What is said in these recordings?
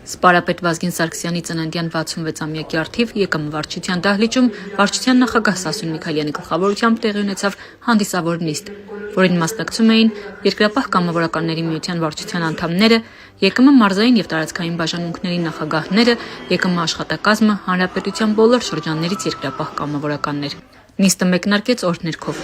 Սպարապետ Վազգեն Սարգսյանի ծննդյան 66-ամյակի առթիվ ԵԿՄ վարչության դահլիճում վարչության նախագահ Սասուն Միքայելյանի գլխավորությամբ տեղի ունեցավ հանդիսավոր նիստ, որին մասնակցում էին Երկրապահ կամավորականների միության վարչության անդամները, ԵԿՄ մարզային եւ տարածքային բաժանմունքների նախագահները, ԵԿՄ աշխատակազմը, հանրապետության բոլոր շրջաններից երկրապահ կամավորականներ։ Նիստը մեկնարկեց օրհներգով։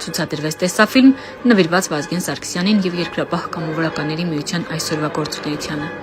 Ցուցադրվեց տեսաֆիլմ նվիրված Վազգեն Սարգսյանին եւ Երկրապահ կամավորականների միության այսօրվա գործունեությանը։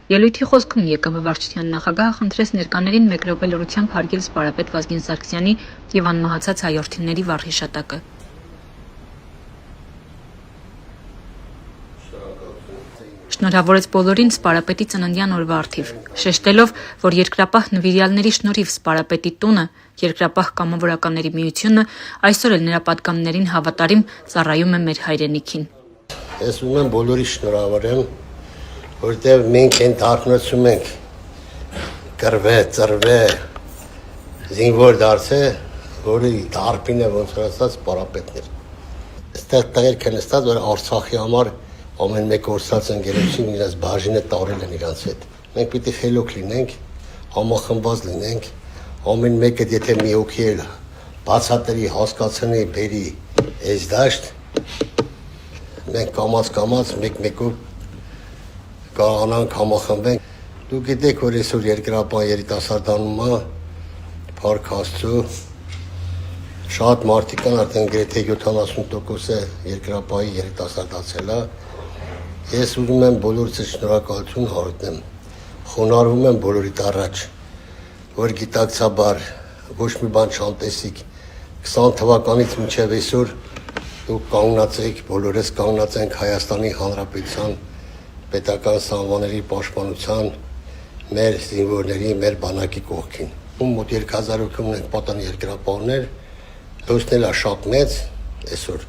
Ելույթի խոսքում ԵԿՄ վարչության նախագահը խնդրեց ներկաներին մեկ րոպե լռությամբ հարգել սպարապետ Վազգեն Սարգսյանի եւ անմահացած հայրենիների վառ հիշատակը։ Շնորհավորեց բոլորին սպարապետի ծննդյան օրվա առթիվ, շեշտելով, որ երկրապահ նվիրյալների շնորհիվ սպարապետի տունը, Երկրապահ կամավորականների միությունը այսօր էլ նրա պատգամներին հավատարիմ ծառայում է մեր հայրենիքին։ Ես ուզում եմ բոլորի շնորհավորեմ, որտեղ մենք ընդհանրացում ենք կրվե, ծրվե, զինվոր դարձե, որի դարբին է ոնց որ ասած սպարապետներ։ Այստեղ տեղեր կան նստած, որ Արցախի համար ամեն մեկ օրսած ընկերություն իրաց բաժինը տարել են իրանց հետ։ Մենք պիտի խելոք լինենք, համախմբված լինենք, ամեն մեկը եթե մի հոգի էլ բացատրի, հասկացնի, բերի այս դաշտ, մենք կամաց մեկ-մեկով կարողանանք համախմբենք։ Դուք գիտեք, որ այսօր երկրապահ երիտասարդանումը փառք Աստծո շատ մարդիկ կան, արդեն գրեթե 70% երկրապահի երիտասարդացել է։ Ես ուզում եմ բոլորիցս շնորհակալություն հայտնեմ, խոնարհվում եմ բոլորիդ առաջ, որ գիտակցաբար ոչ մի բան չանտեսիք 20 թվականից մինչև այսօր դուք կանգնած եք, բոլորս կանգնած ենք Հայաստանի Հանրապետության պետական սահմանների պաշտպանության մեր զինվորների, մեր բանակի կողքին։ Ում մոտ 3000 հոգի ունենք պատանի երկրապահներ, հոսնել է շատ մեծ այսօր։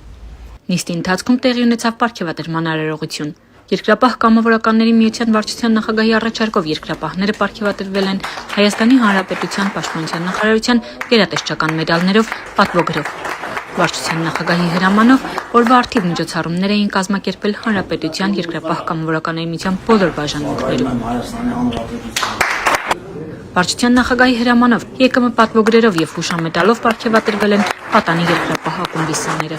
Նիստի ընթացքում տեղի ունեցավ պարգևատրման արարողություն։ Երկրապահ կամավորականների միության վարչության նախագահի առաջարկով երկրապահները պարգևատրվել են Հայաստանի Հանրապետության պաշտպանության նախարարության գերատեսչական մեդալներով, պատվոգրով։ Վարչության նախագահի հրամանով օրվա առթիվ միջոցառումներ էին կազմակերպել Հանրապետության Երկրապահ կամավորականների միության բոլոր բաժանմունքներում։ Վարչության նախագահի հրամանով ԵԿՄ պատվոգրերով եւ հուշամեդալով պարգևատրվել են պատանի երկրապահ ակումբի սաները։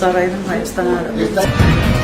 Ծառայում Հայաստան Հանրապետության